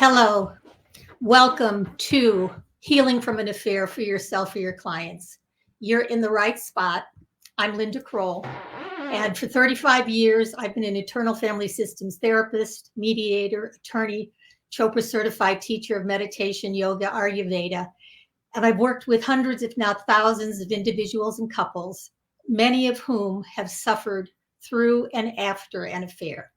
Hello, welcome to Healing from an Affair for yourself or your clients. You're in the right spot. I'm Linda Kroll, and for 35 years, I've been an internal family systems therapist, mediator, attorney, Chopra Certified Teacher of Meditation, Yoga, Ayurveda, and I've worked with hundreds, if not thousands, of individuals and couples, many of whom have suffered through and after an affair.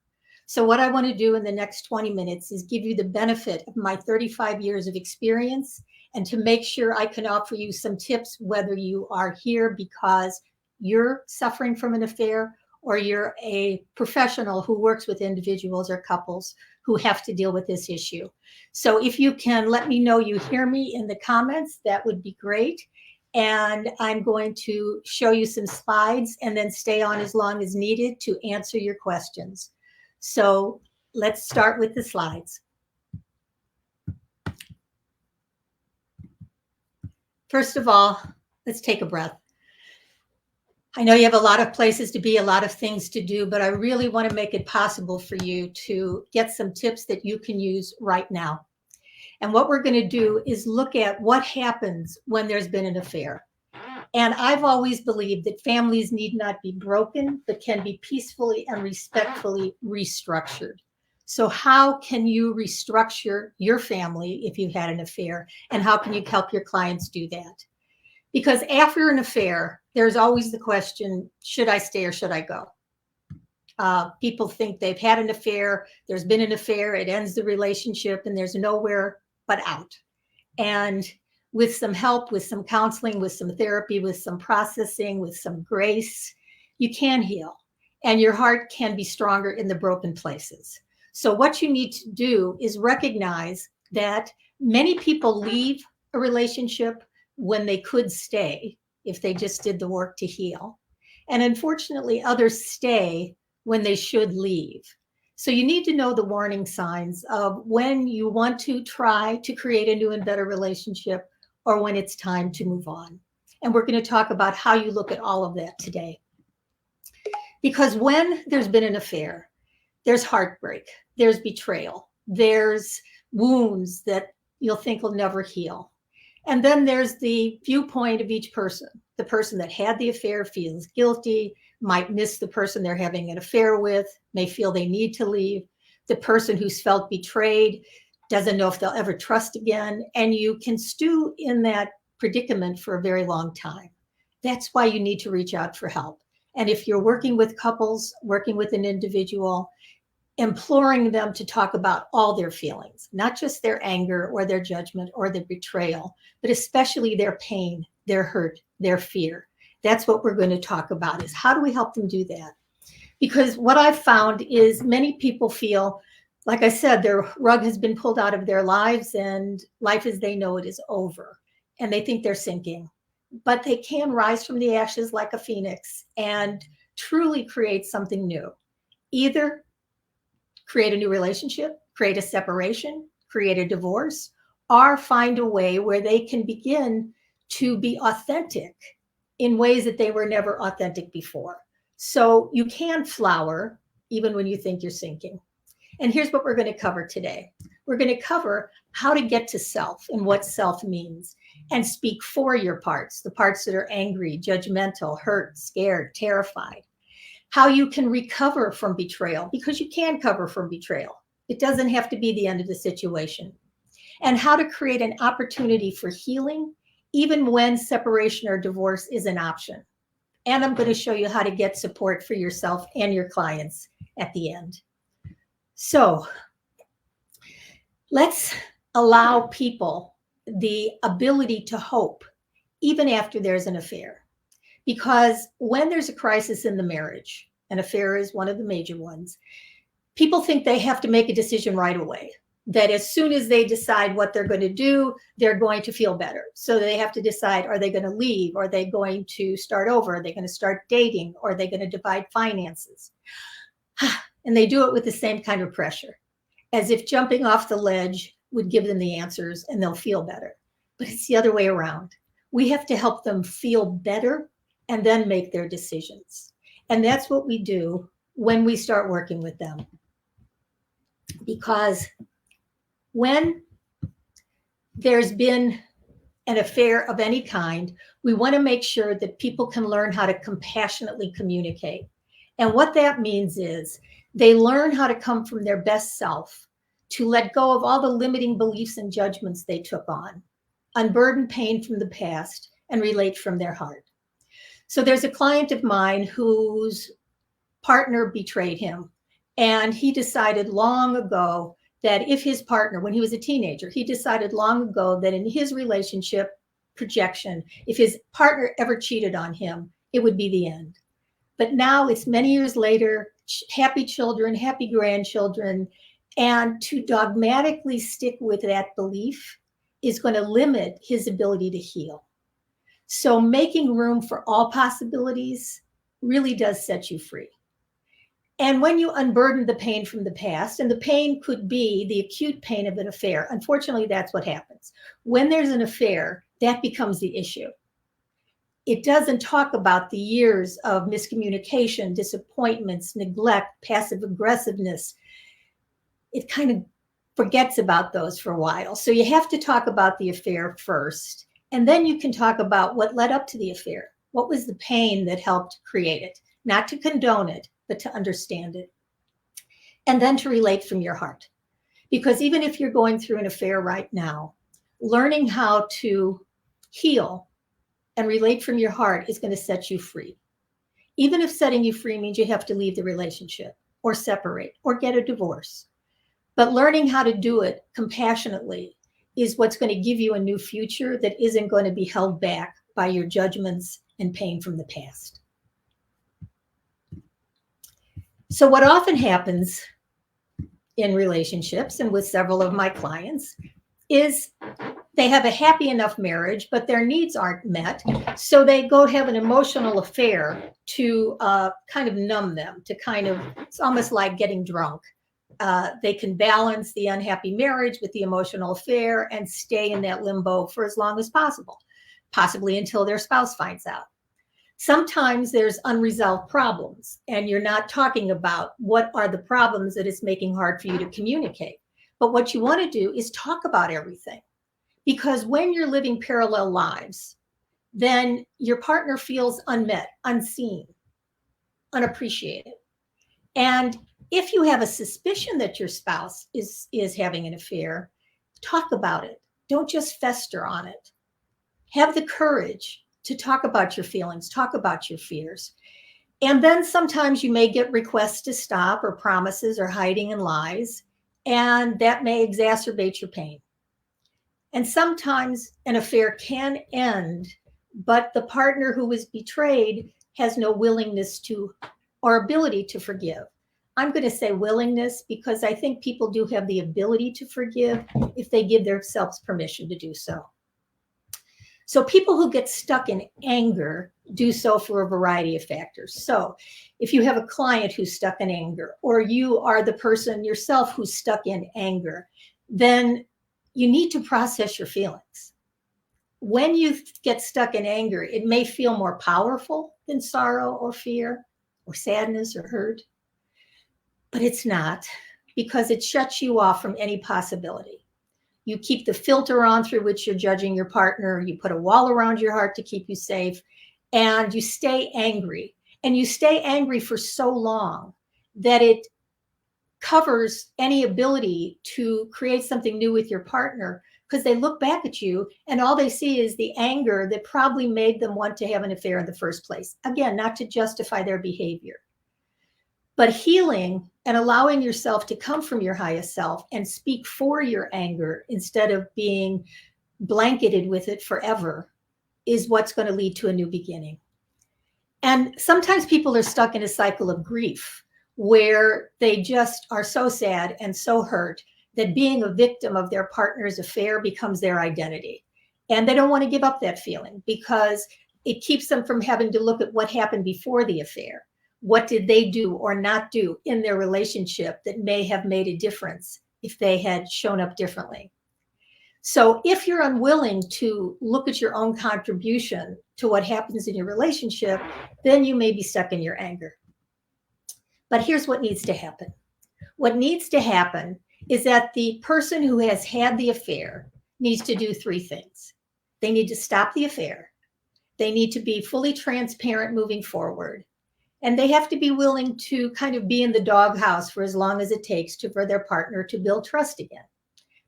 So what I want to do in the next 20 minutes is give you the benefit of my 35 years of experience and to make sure I can offer you some tips, whether you are here because you're suffering from an affair or you're a professional who works with individuals or couples who have to deal with this issue. So if you can let me know you hear me in the comments, that would be great. And I'm going to show you some slides and then stay on as long as needed to answer your questions. So let's start with the slides. First of all, let's take a breath. I know you have a lot of places to be, a lot of things to do, but I really want to make it possible for you to get some tips that you can use right now. And what we're going to do is look at what happens when there's been an affair. And I've always believed that families need not be broken, but can be peacefully and respectfully restructured. So how can you restructure your family if you've had an affair? And how can you help your clients do that? Because after an affair, there's always the question, should I stay or should I go? People think they've had an affair, there's been an affair, it ends the relationship, and there's nowhere but out. And with some help, with some counseling, with some therapy, with some processing, with some grace, you can heal. And your heart can be stronger in the broken places. So what you need to do is recognize that many people leave a relationship when they could stay if they just did the work to heal. And unfortunately, others stay when they should leave. So you need to know the warning signs of when you want to try to create a new and better relationship or when it's time to move on. And we're going to talk about how you look at all of that today. Because when there's been an affair, there's heartbreak, there's betrayal, there's wounds that you'll think will never heal. And then there's the viewpoint of each person. The person that had the affair feels guilty, might miss the person they're having an affair with, may feel they need to leave. The person who's felt betrayed doesn't know if they'll ever trust again. And you can stew in that predicament for a very long time. That's why you need to reach out for help. And if you're working with couples, working with an individual, imploring them to talk about all their feelings, not just their anger or their judgment or their betrayal, but especially their pain, their hurt, their fear. That's what we're going to talk about, is how do we help them do that? Because what I've found is many people feel, like I said, their rug has been pulled out of their lives and life as they know it is over. And they think they're sinking. But they can rise from the ashes like a phoenix and truly create something new. Either create a new relationship, create a separation, create a divorce, or find a way where they can begin to be authentic in ways that they were never authentic before. So you can flower even when you think you're sinking. And here's what we're going to cover today. We're going to cover how to get to self and what self means and speak for your parts, the parts that are angry, judgmental, hurt, scared, terrified. How you can recover from betrayal, because you can cover from betrayal. It doesn't have to be the end of the situation. And how to create an opportunity for healing, even when separation or divorce is an option. And I'm going to show you how to get support for yourself and your clients at the end. So let's allow people the ability to hope, even after there's an affair. Because when there's a crisis in the marriage, an affair is one of the major ones, people think they have to make a decision right away. That as soon as they decide what they're going to do, they're going to feel better. So they have to decide, are they going to leave? Are they going to start over? Are they going to start dating? Or are they going to divide finances? And they do it with the same kind of pressure, as if jumping off the ledge would give them the answers and they'll feel better. But it's the other way around. We have to help them feel better and then make their decisions. And that's what we do when we start working with them. Because When there's been an affair of any kind, we want to make sure that people can learn how to compassionately communicate. And what that means is they learn how to come from their best self, to let go of all the limiting beliefs and judgments they took on, unburden pain from the past, and relate from their heart. So there's a client of mine whose partner betrayed him, and he decided long ago that if his partner, when he was a teenager, he decided long ago that in his relationship projection, if his partner ever cheated on him, it would be the end. But now it's many years later, happy children, happy grandchildren, and to dogmatically stick with that belief is going to limit his ability to heal. So making room for all possibilities really does set you free. And when you unburden the pain from the past, and the pain could be the acute pain of an affair, unfortunately, that's what happens. When there's an affair, that becomes the issue. It doesn't talk about the years of miscommunication, disappointments, neglect, passive aggressiveness. It kind of forgets about those for a while. So you have to talk about the affair first, and then you can talk about what led up to the affair. What was the pain that helped create it? Not to condone it, but to understand it. And then to relate from your heart. Because even if you're going through an affair right now, learning how to heal and relate from your heart is going to set you free. Even if setting you free means you have to leave the relationship or separate or get a divorce. But learning how to do it compassionately is what's going to give you a new future that isn't going to be held back by your judgments and pain from the past. So what often happens in relationships and with several of my clients is they have a happy enough marriage, but their needs aren't met. So they go have an emotional affair to kind of numb them, it's almost like getting drunk. They can balance the unhappy marriage with the emotional affair and stay in that limbo for as long as possible, possibly until their spouse finds out. Sometimes there's unresolved problems, and you're not talking about what are the problems that it's making hard for you to communicate. But what you want to do is talk about everything. Because when you're living parallel lives, then your partner feels unmet, unseen, unappreciated. And if you have a suspicion that your spouse is having an affair, talk about it. Don't just fester on it. Have the courage to talk about your feelings, talk about your fears. And then sometimes you may get requests to stop or promises or hiding and lies, and that may exacerbate your pain. And sometimes an affair can end, but the partner who was betrayed has no willingness to or ability to forgive. I'm going to say willingness because I think people do have the ability to forgive if they give themselves permission to do so. So people who get stuck in anger do so for a variety of factors. So if you have a client who's stuck in anger, or you are the person yourself who's stuck in anger, then you need to process your feelings. When you get stuck in anger, it may feel more powerful than sorrow or fear or sadness or hurt, but it's not, because it shuts you off from any possibility. You keep the filter on through which you're judging your partner. You put a wall around your heart to keep you safe, and you stay angry. And you stay angry for so long that it covers any ability to create something new with your partner, because they look back at you and all they see is the anger that probably made them want to have an affair in the first place. Again, not to justify their behavior. But healing and allowing yourself to come from your highest self and speak for your anger instead of being blanketed with it forever is what's going to lead to a new beginning. And sometimes people are stuck in a cycle of grief where they just are so sad and so hurt that being a victim of their partner's affair becomes their identity. And they don't want to give up that feeling because it keeps them from having to look at what happened before the affair. What did they do or not do in their relationship that may have made a difference if they had shown up differently? So if you're unwilling to look at your own contribution to what happens in your relationship, then you may be stuck in your anger. But here's what needs to happen. What needs to happen is that the person who has had the affair needs to do three things. They need to stop the affair. They need to be fully transparent moving forward. And they have to be willing to kind of be in the doghouse for as long as it takes for their partner to build trust again.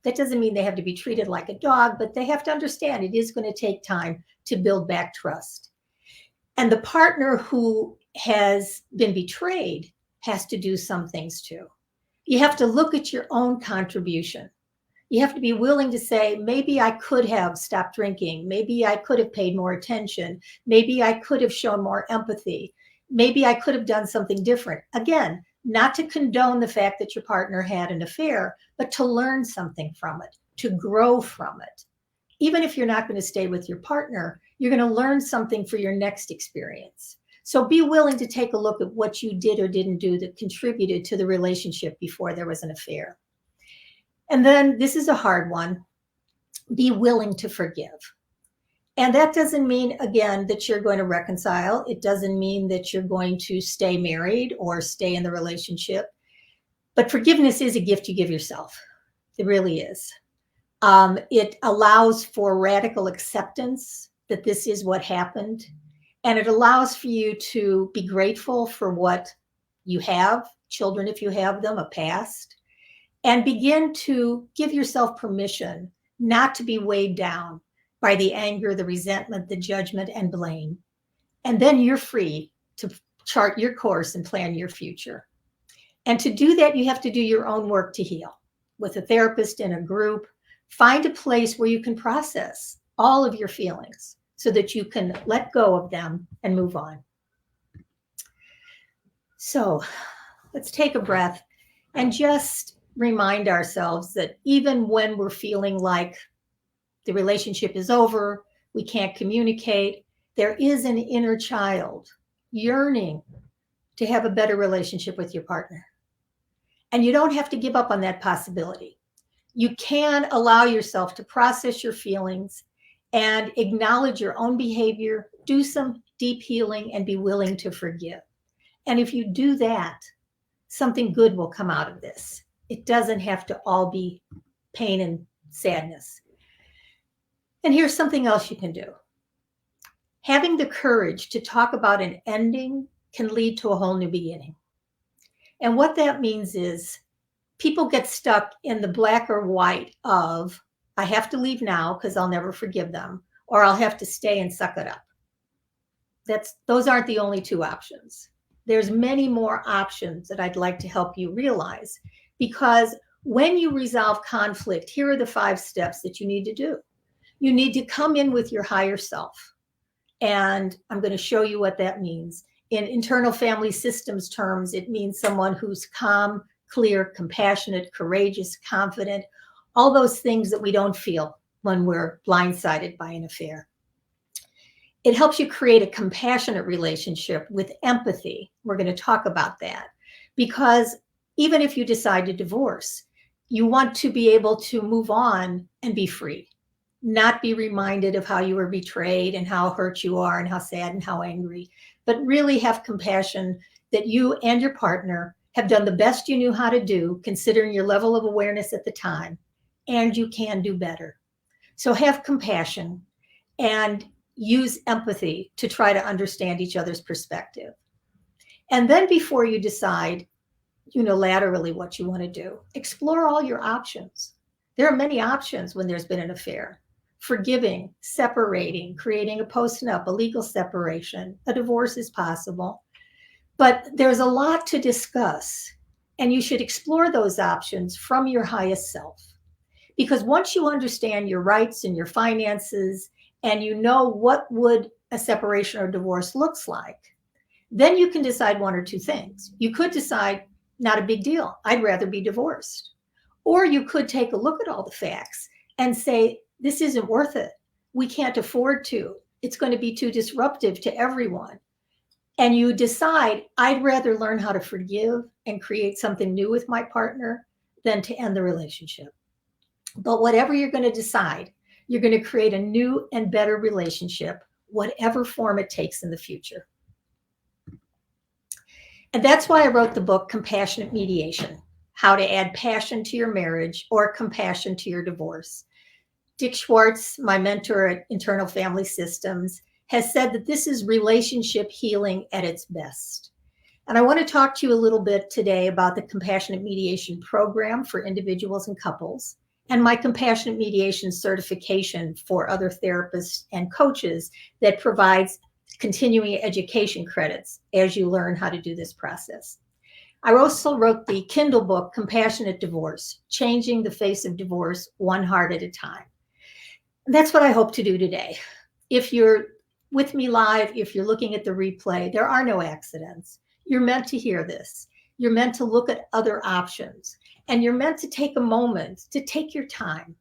That doesn't mean they have to be treated like a dog, but they have to understand it is going to take time to build back trust. And the partner who has been betrayed has to do some things too. You have to look at your own contribution. You have to be willing to say, maybe I could have stopped drinking. Maybe I could have paid more attention. Maybe I could have shown more empathy. Maybe I could have done something different. Again, not to condone the fact that your partner had an affair, but to learn something from it, to grow from it. Even if you're not going to stay with your partner, you're going to learn something for your next experience. So be willing to take a look at what you did or didn't do that contributed to the relationship before there was an affair. And then this is a hard one. Be willing to forgive. And that doesn't mean, again, that you're going to reconcile. It doesn't mean that you're going to stay married or stay in the relationship. But forgiveness is a gift you give yourself. It really is. It allows for radical acceptance that this is what happened. And it allows for you to be grateful for what you have, children if you have them, a past, and begin to give yourself permission not to be weighed down by the anger, the resentment, the judgment, and blame. And then you're free to chart your course and plan your future. And to do that, you have to do your own work to heal with a therapist in a group. Find a place where you can process all of your feelings so that you can let go of them and move on. So let's take a breath and just remind ourselves that even when we're feeling like the relationship is over, we can't communicate, there is an inner child yearning to have a better relationship with your partner. And you don't have to give up on that possibility. You can allow yourself to process your feelings and acknowledge your own behavior, do some deep healing, and be willing to forgive. And if you do that, something good will come out of this. It doesn't have to all be pain and sadness. And here's something else you can do. Having the courage to talk about an ending can lead to a whole new beginning. And what that means is people get stuck in the black or white of, I have to leave now because I'll never forgive them, or I'll have to stay and suck it up. Those aren't the only two options. There's many more options that I'd like to help you realize, because when you resolve conflict, here are the 5 steps that you need to do. You need to come in with your higher self. And I'm going to show you what that means. In internal family systems terms, it means someone who's calm, clear, compassionate, courageous, confident, all those things that we don't feel when we're blindsided by an affair. It helps you create a compassionate relationship with empathy. We're going to talk about that, because even if you decide to divorce, you want to be able to move on and be free, not be reminded of how you were betrayed and how hurt you are and how sad and how angry, but really have compassion that you and your partner have done the best you knew how to do, considering your level of awareness at the time, and you can do better. So have compassion and use empathy to try to understand each other's perspective. And then before you decide unilaterally what you want to do, explore all your options. There are many options when there's been an affair. Forgiving, separating, creating a post-nup, a legal separation, a divorce is possible. But there's a lot to discuss, and you should explore those options from your highest self. Because once you understand your rights and your finances, and you know what would a separation or divorce looks like, then you can decide one or two things. You could decide, not a big deal, I'd rather be divorced. Or you could take a look at all the facts and say, this isn't worth it. We can't afford to. It's going to be too disruptive to everyone. And you decide, I'd rather learn how to forgive and create something new with my partner than to end the relationship. But whatever you're going to decide, you're going to create a new and better relationship, whatever form it takes in the future. And that's why I wrote the book, Compassionate Mediation. how to add passion to your marriage or compassion to your divorce. Dick Schwartz, my mentor at Internal Family Systems, has said that this is relationship healing at its best. And I want to talk to you a little bit today about the Compassionate Mediation Program for individuals and couples, and my Compassionate Mediation certification for other therapists and coaches that provides continuing education credits as you learn how to do this process. I also wrote the Kindle book, Compassionate Divorce, Changing the Face of Divorce One Heart at a Time. And that's what I hope to do today. If you're with me live, if you're looking at the replay, there are no accidents. You're meant to hear this. You're meant to look at other options. And you're meant to take a moment to take your time.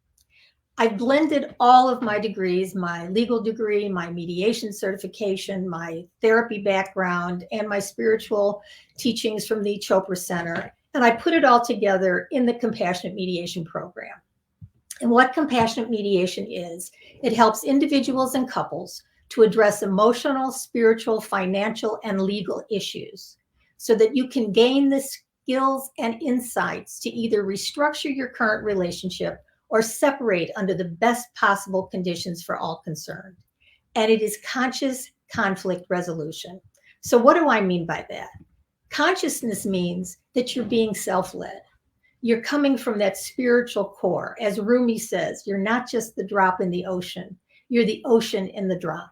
I've blended all of my degrees, my legal degree, my mediation certification, my therapy background, and my spiritual teachings from the Chopra Center. And I put it all together in the Compassionate Mediation Program. And what Compassionate Mediation is, it helps individuals and couples to address emotional, spiritual, financial, and legal issues so that you can gain the skills and insights to either restructure your current relationship or separate under the best possible conditions for all concerned. And it is conscious conflict resolution. So what do I mean by that? Consciousness means that you're being self-led. You're coming from that spiritual core. As Rumi says, you're not just the drop in the ocean, you're the ocean in the drop.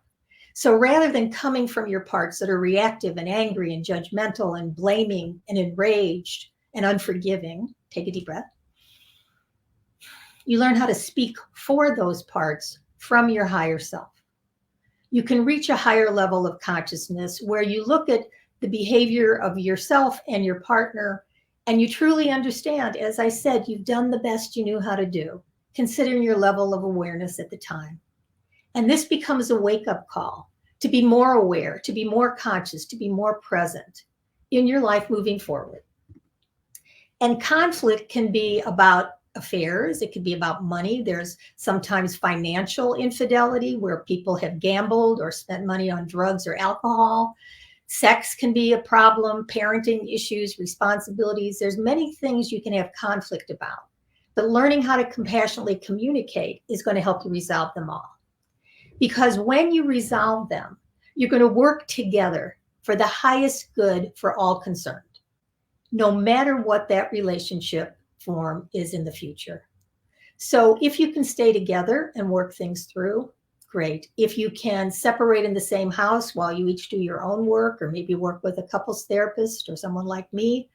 So rather than coming from your parts that are reactive and angry and judgmental and blaming and enraged and unforgiving, take a deep breath. You learn how to speak for those parts from your higher self. You can reach a higher level of consciousness where you look at the behavior of yourself and your partner, and you truly understand, as I said, you've done the best you knew how to do, considering your level of awareness at the time. And this becomes a wake-up call to be more aware, to be more conscious, to be more present in your life moving forward. And conflict can be about affairs. It could be about money. There's sometimes financial infidelity where people have gambled or spent money on drugs or alcohol. Sex can be a problem, parenting issues, responsibilities. There's many things you can have conflict about, but learning how to compassionately communicate is going to help you resolve them all. Because when you resolve them, you're going to work together for the highest good for all concerned, no matter what that relationship form is in the future. So if you can stay together and work things through, great. If you can separate in the same house while you each do your own work, or maybe work with a couples therapist or someone like me,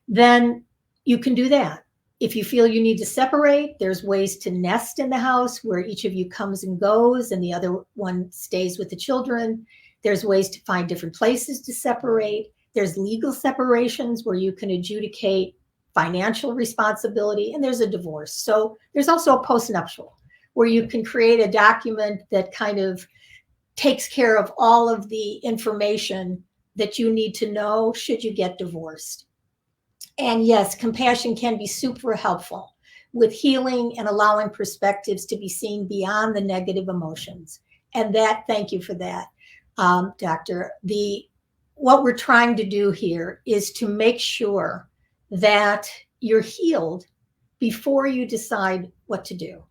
then you can do that. If you feel you need to separate, there's ways to nest in the house where each of you comes and goes and the other one stays with the children. There's ways to find different places to separate. There's legal separations where you can adjudicate financial responsibility, and there's a divorce. So there's also a postnuptial where you can create a document that kind of takes care of all of the information that you need to know should you get divorced. And yes, compassion can be super helpful with healing and allowing perspectives to be seen beyond the negative emotions. And that, thank you for that, Doctor. What we're trying to do here is to make sure that you're healed before you decide what to do.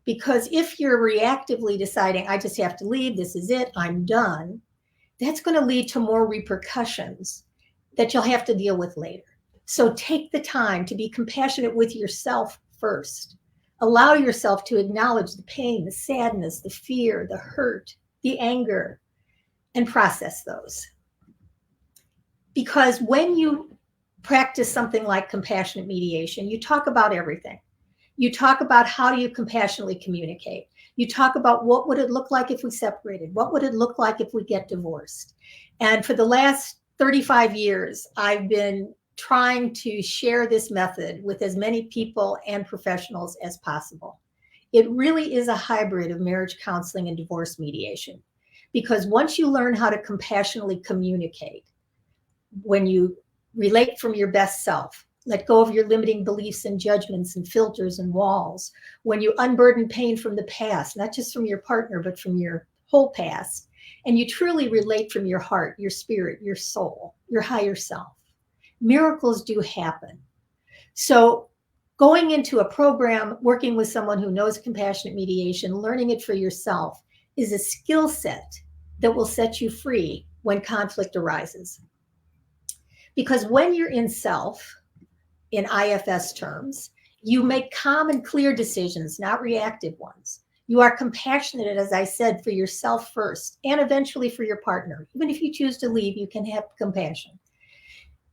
Because if you're reactively deciding, I just have to leave, this is it, I'm done, that's going to lead to more repercussions that you'll have to deal with later. So take the time to be compassionate with yourself first. Allow yourself to acknowledge the pain, the sadness, the fear, the hurt, the anger, and process those. Because when you practice something like compassionate mediation, you talk about everything. You talk about how do you compassionately communicate. You talk about what would it look like if we separated? What would it look like if we get divorced? And for the last 35 years, I've been trying to share this method with as many people and professionals as possible. It really is a hybrid of marriage counseling and divorce mediation. Because once you learn how to compassionately communicate, when you relate from your best self, let go of your limiting beliefs and judgments and filters and walls, when you unburden pain from the past, not just from your partner, but from your whole past, and you truly relate from your heart, your spirit, your soul, your higher self, miracles do happen. So going into a program, working with someone who knows compassionate mediation, learning it for yourself is a skill set that will set you free when conflict arises. Because when you're in self, in IFS terms, you make calm and clear decisions, not reactive ones. You are compassionate, as I said, for yourself first, and eventually for your partner. Even if you choose to leave, you can have compassion.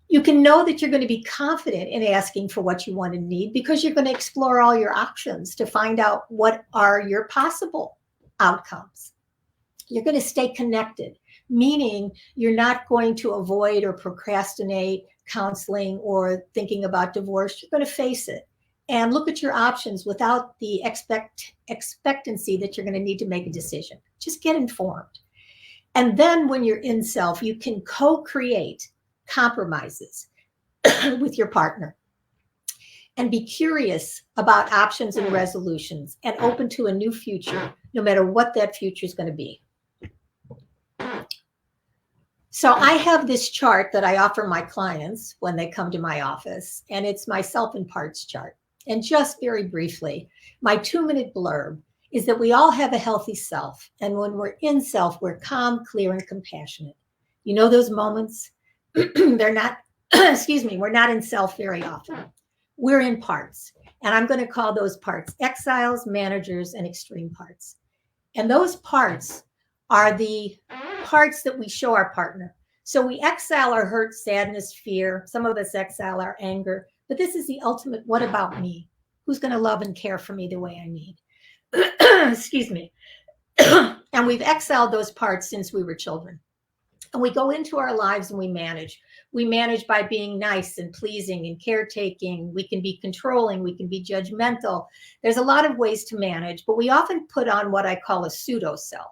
You can know that you're going to be confident in asking for what you want and need because you're going to explore all your options to find out what are your possible outcomes. You're going to stay connected, meaning you're not going to avoid or procrastinate counseling or thinking about divorce. You're going to face it and look at your options without the expectancy that you're going to need to make a decision. Just get informed. And then when you're in self, you can co-create compromises with your partner and be curious about options and resolutions and open to a new future, no matter what that future is going to be. So I have this chart that I offer my clients when they come to my office, and it's my self and parts chart. And just very briefly, my 2-minute blurb is that we all have a healthy self. And when we're in self, we're calm, clear, and compassionate. You know those moments? They're not, we're not in self very often. We're in parts. And I'm going to call those parts exiles, managers, and extreme parts. And those parts are the parts that we show our partner. So we exile our hurt, sadness, fear. Some of us exile our anger. But this is the ultimate, what about me? Who's going to love and care for me the way I need? Excuse me. And we've exiled those parts since we were children. And we go into our lives and we manage. We manage by being nice and pleasing and caretaking. We can be controlling. We can be judgmental. There's a lot of ways to manage, but we often put on what I call a pseudo self,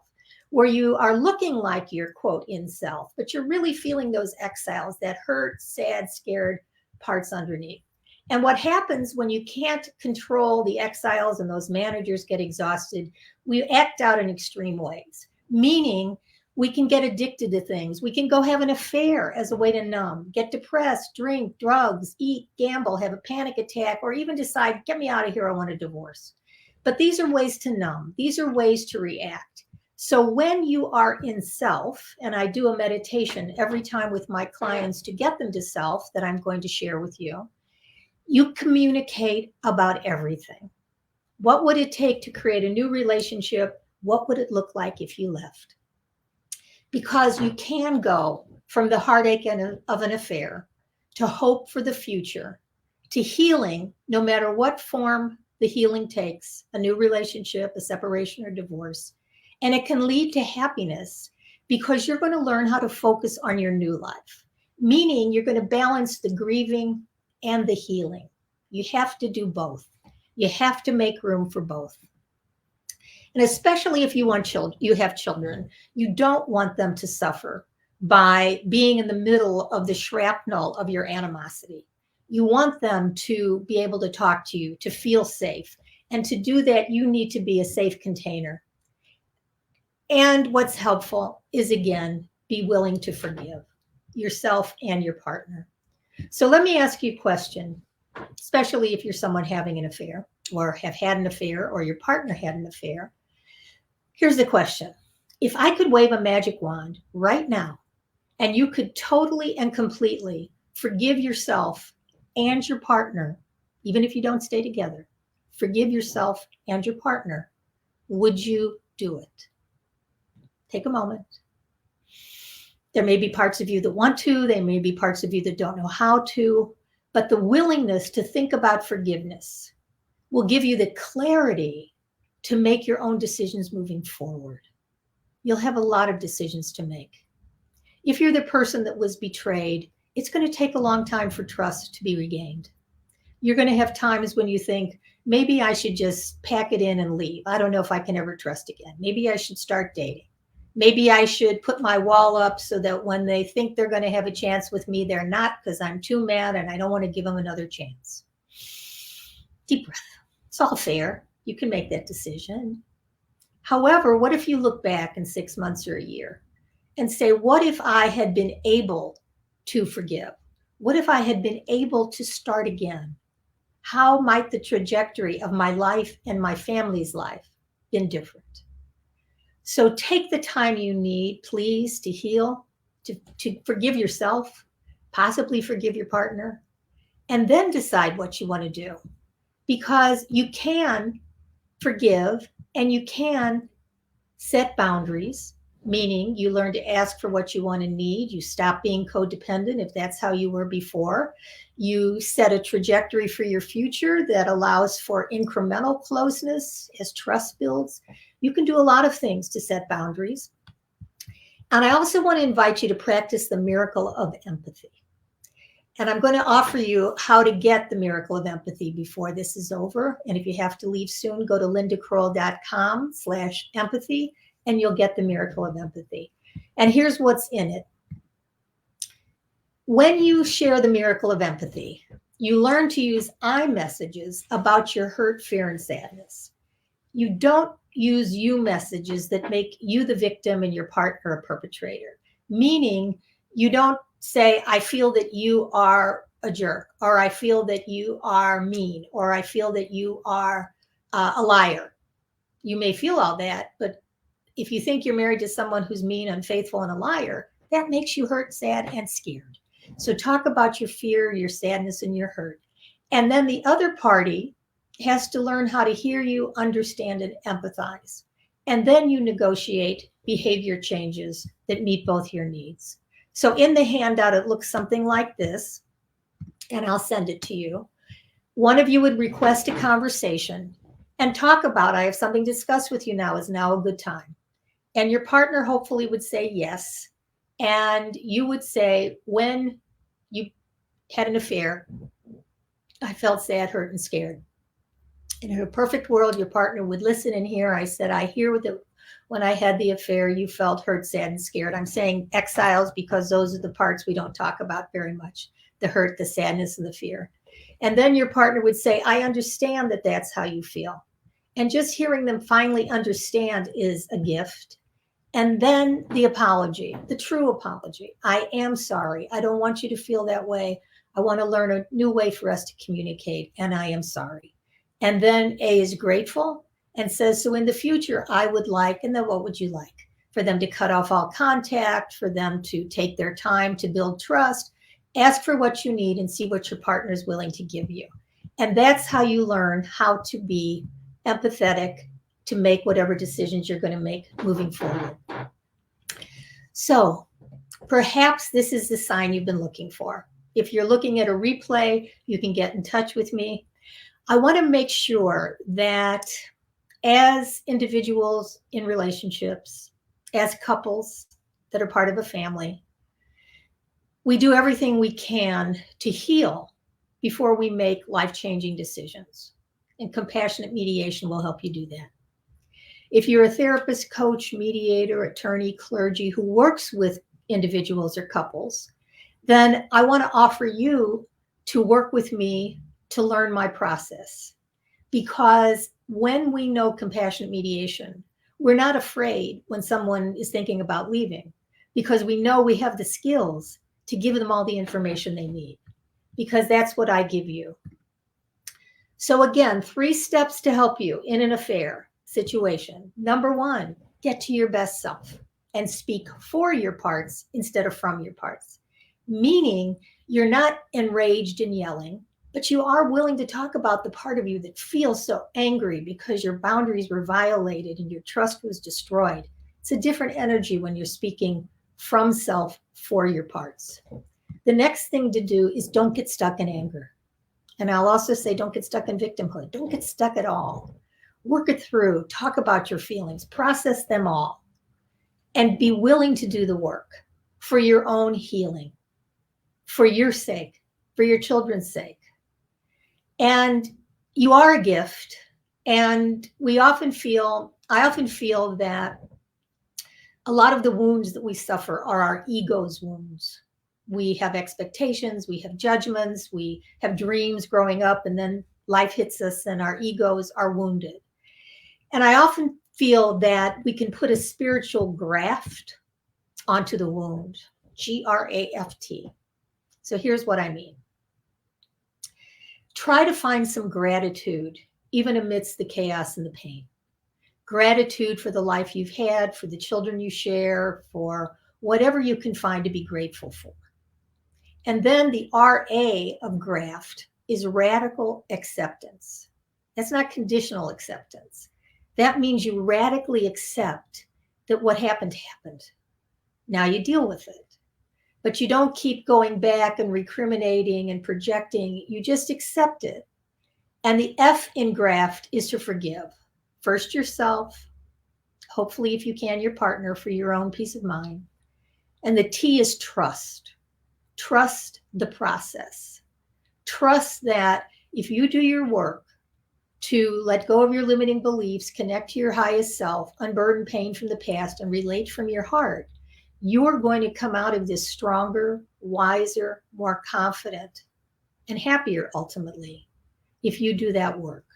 where you are looking like you're, quote, in self, but you're really feeling those exiles, that hurt, sad, scared parts underneath. And what happens when you can't control the exiles and those managers get exhausted, we act out in extreme ways, meaning we can get addicted to things. We can go have an affair as a way to numb, get depressed, drink, drugs, eat, gamble, have a panic attack, or even decide, get me out of here, I want a divorce. But these are ways to numb. These are ways to react. So when you are in self, and I do a meditation every time with my clients to get them to self that I'm going to share with you, you communicate about everything. What would it take to create a new relationship? What would it look like if you left? Because you can go from the heartache of an affair to hope for the future, to healing, no matter what form the healing takes, a new relationship, a separation, or divorce. And it can lead to happiness because you're going to learn how to focus on your new life, meaning you're going to balance the grieving and the healing. You have to do both. You have to make room for both. And especially if you have children, you don't want them to suffer by being in the middle of the shrapnel of your animosity. You want them to be able to talk to you, to feel safe. And to do that, you need to be a safe container. And what's helpful is, again, be willing to forgive yourself and your partner. So let me ask you a question, especially if you're someone having an affair or have had an affair or your partner had an affair. Here's the question. If I could wave a magic wand right now and you could totally and completely forgive yourself and your partner, even if you don't stay together, forgive yourself and your partner, would you do it? Take a moment. There may be parts of you that want to, there may be parts of you that don't know how to, but the willingness to think about forgiveness will give you the clarity to make your own decisions moving forward. You'll have a lot of decisions to make. If you're the person that was betrayed, it's going to take a long time for trust to be regained. You're going to have times when you think, maybe I should just pack it in and leave. I don't know if I can ever trust again. Maybe I should start dating. Maybe I should put my wall up so that when they think they're going to have a chance with me, they're not, because I'm too mad and I don't want to give them another chance. Deep breath. It's all fair. You can make that decision. However, what if you look back in 6 months or a year and say, what if I had been able to forgive? What if I had been able to start again? how might the trajectory of my life and my family's life been different? So take the time you need, please, to heal, to forgive yourself, possibly forgive your partner, and then decide what you want to do. Because you can forgive and you can set boundaries, meaning you learn to ask for what you want and need. You stop being codependent if that's how you were before. You set a trajectory for your future that allows for incremental closeness as trust builds. You can do a lot of things to set boundaries. And I also want to invite you to practice the miracle of empathy. And I'm going to offer you how to get the miracle of empathy before this is over. And if you have to leave soon, go to lindakroll.com/empathy and you'll get the miracle of empathy. And here's what's in it. When you share the miracle of empathy, you learn to use I messages about your hurt, fear, and sadness. You don't use you messages that make you the victim and your partner a perpetrator, meaning you don't say, I feel that you are a jerk, or I feel that you are mean, or I feel that you are a liar. You may feel all that, but if you think you're married to someone who's mean, unfaithful, and a liar, that makes you hurt, sad, and scared. So talk about your fear, your sadness, and your hurt. And then the other party has to learn how to hear you, understand, and empathize. And then you negotiate behavior changes that meet both your needs. So in the handout, it looks something like this, and I'll send it to you. One of you would request a conversation and talk about, I have something to discuss with you now. Is now a good time? And your partner hopefully would say yes. And you would say, when you had an affair, I felt sad, hurt, and scared. In a perfect world, your partner would listen and hear. I said, I hear that when I had the affair, you felt hurt, sad, and scared. I'm saying exiles because those are the parts we don't talk about very much, the hurt, the sadness, and the fear. And then your partner would say, I understand that that's how you feel. And just hearing them finally understand is a gift. And then the apology, the true apology. I am sorry. I don't want you to feel that way. I want to learn a new way for us to communicate, and I am sorry. And then A is grateful and says, so in the future, I would like, and then what would you like? For them to cut off all contact, for them to take their time to build trust, ask for what you need and see what your partner is willing to give you. And that's how you learn how to be empathetic, to make whatever decisions you're going to make moving forward. So perhaps this is the sign you've been looking for. If you're looking at a replay, you can get in touch with me. I want to make sure that as individuals in relationships, as couples that are part of a family, we do everything we can to heal before we make life-changing decisions. And compassionate mediation will help you do that. If you're a therapist, coach, mediator, attorney, clergy who works with individuals or couples, then I want to offer you to work with me to learn my process. Because when we know compassionate mediation, we're not afraid when someone is thinking about leaving, because we know we have the skills to give them all the information they need, because that's what I give you. So again, 3 steps to help you in an affair situation. Number 1, get to your best self and speak for your parts instead of from your parts. Meaning you're not enraged and yelling, but you are willing to talk about the part of you that feels so angry because your boundaries were violated and your trust was destroyed. It's a different energy when you're speaking from self for your parts. The next thing to do is don't get stuck in anger. And I'll also say don't get stuck in victimhood. Don't get stuck at all. Work it through, talk about your feelings, process them all, and be willing to do the work for your own healing, for your sake, for your children's sake. And you are a gift. And I often feel that a lot of the wounds that we suffer are our ego's wounds. We have expectations, we have judgments, we have dreams growing up, and then life hits us and our egos are wounded. And I often feel that we can put a spiritual graft onto the wound, graft. So here's what I mean. try to find some gratitude, even amidst the chaos and the pain. Gratitude for the life you've had, for the children you share, for whatever you can find to be grateful for. And then the RA of graft is radical acceptance. That's not conditional acceptance. That means you radically accept that what happened happened. Now you deal with it. But you don't keep going back and recriminating and projecting. You just accept it. And the F in graft is to forgive. First yourself, hopefully if you can, your partner, for your own peace of mind. And the T is trust. Trust the process. Trust that if you do your work to let go of your limiting beliefs, connect to your highest self, unburden pain from the past, and relate from your heart, you're going to come out of this stronger, wiser, more confident, and happier ultimately if you do that work.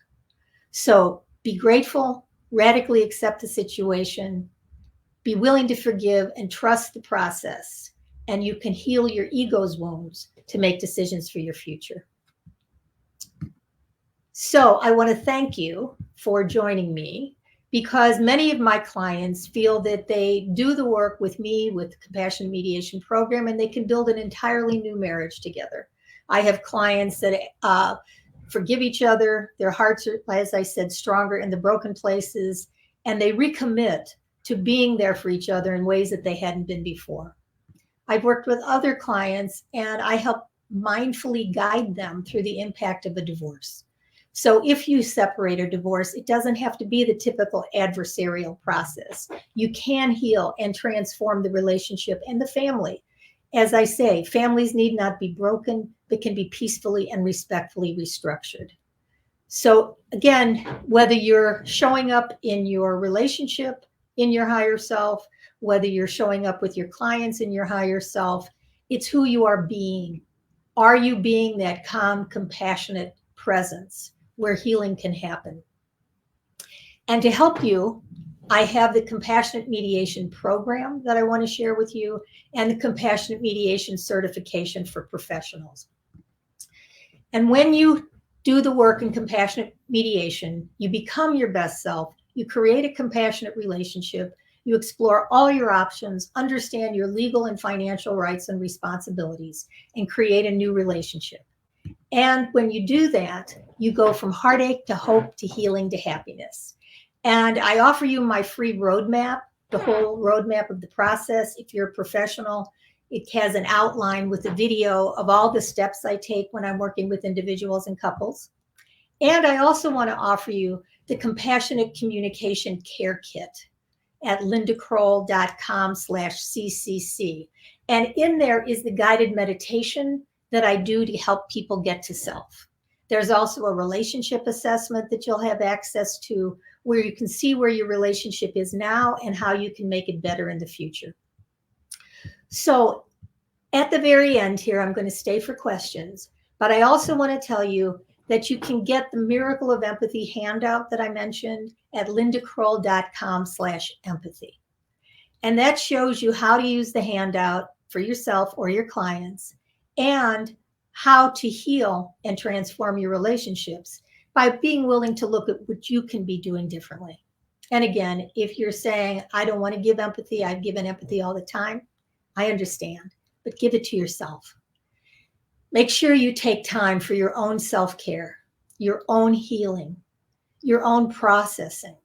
So be grateful, radically accept the situation, be willing to forgive, and trust the process. And you can heal your ego's wounds to make decisions for your future. So I want to thank you for joining me, because many of my clients feel that they do the work with me, with the Compassionate Mediation program, and they can build an entirely new marriage together. I have clients that forgive each other. Their hearts are, as I said, stronger in the broken places, and they recommit to being there for each other in ways that they hadn't been before. I've worked with other clients, and I help mindfully guide them through the impact of a divorce. So if you separate or divorce, it doesn't have to be the typical adversarial process. You can heal and transform the relationship and the family. As I say, families need not be broken, but can be peacefully and respectfully restructured. So again, whether you're showing up in your relationship, in your higher self, whether you're showing up with your clients in your higher self, it's who you are being. Are you being that calm, compassionate presence where healing can happen? And to help you, I have the Compassionate Mediation program that I want to share with you, and the Compassionate Mediation certification for professionals. And when you do the work in compassionate mediation, you become your best self, you create a compassionate relationship, you explore all your options, understand your legal and financial rights and responsibilities, and create a new relationship. And when you do that, you go from heartache to hope to healing to happiness. And I offer you my free roadmap, the whole roadmap of the process. If you're a professional, it has an outline with a video of all the steps I take when I'm working with individuals and couples. And I also want to offer you the Compassionate Communication Care Kit at lindakroll.com/CCC. And in there is the guided meditation that I do to help people get to self. There's also a relationship assessment that you'll have access to, where you can see where your relationship is now and how you can make it better in the future. So at the very end here, I'm going to stay for questions, but I also want to tell you that you can get the Miracle of Empathy handout that I mentioned at lindakroll.com/empathy. And that shows you how to use the handout for yourself or your clients, and how to heal and transform your relationships by being willing to look at what you can be doing differently. And again, if you're saying, I don't want to give empathy, I've given empathy all the time, I understand, but give it to yourself. Make sure you take time for your own self-care, your own healing, your own processing.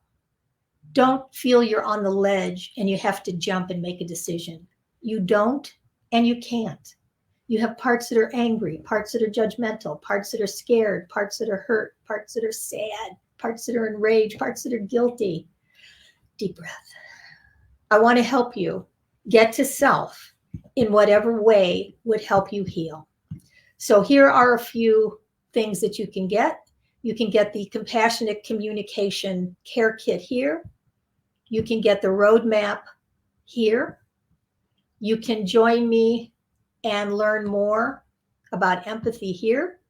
Don't feel you're on the ledge and you have to jump and make a decision. You don't, and you can't. You have parts that are angry, parts that are judgmental, parts that are scared, parts that are hurt, parts that are sad, parts that are enraged, parts that are guilty. Deep breath. I want to help you get to self in whatever way would help you heal. So here are a few things that you can get. You can get the Compassionate Communication Care Kit here. You can get the roadmap here. You can join me and learn more about empathy here.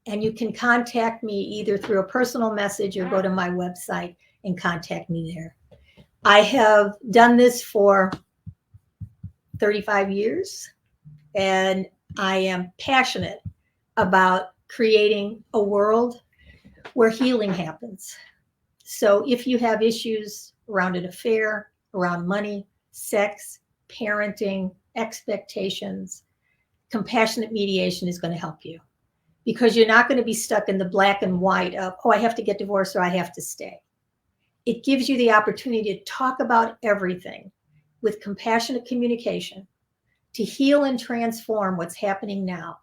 And you can contact me either through a personal message or go to my website and contact me there. I have done this for 35 years, and I am passionate about creating a world where healing happens. So if you have issues around an affair, around money, sex, parenting, expectations, compassionate mediation is going to help you, because you're not going to be stuck in the black and white of, oh, I have to get divorced or I have to stay. It gives you the opportunity to talk about everything with compassionate communication, to heal and transform what's happening now,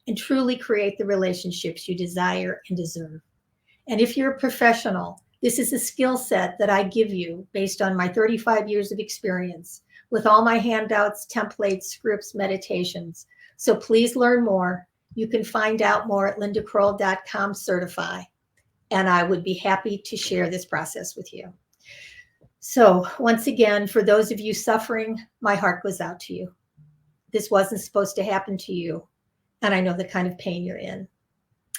and truly create the relationships you desire and deserve. And if you're a professional, this is a skill set that I give you based on my 35 years of experience with all my handouts, templates, scripts, meditations. So please learn more. You can find out more at lindakroll.com/certify. And I would be happy to share this process with you. So once again, for those of you suffering, my heart goes out to you. This wasn't supposed to happen to you, and I know the kind of pain you're in.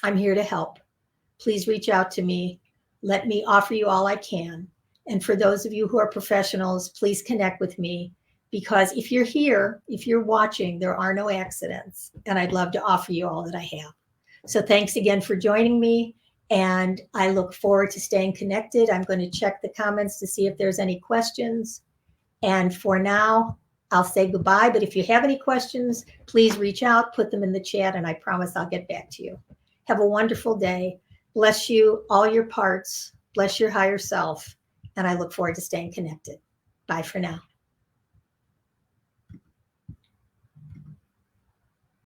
I'm here to help. Please reach out to me. Let me offer you all I can. And for those of you who are professionals, please connect with me, because if you're here, if you're watching, there are no accidents, and I'd love to offer you all that I have. So thanks again for joining me, and I look forward to staying connected. I'm going to check the comments to see if there's any questions. And for now, I'll say goodbye. But if you have any questions, please reach out, put them in the chat, and I promise I'll get back to you. Have a wonderful day. Bless you, all your parts. Bless your higher self. And I look forward to staying connected. Bye for now.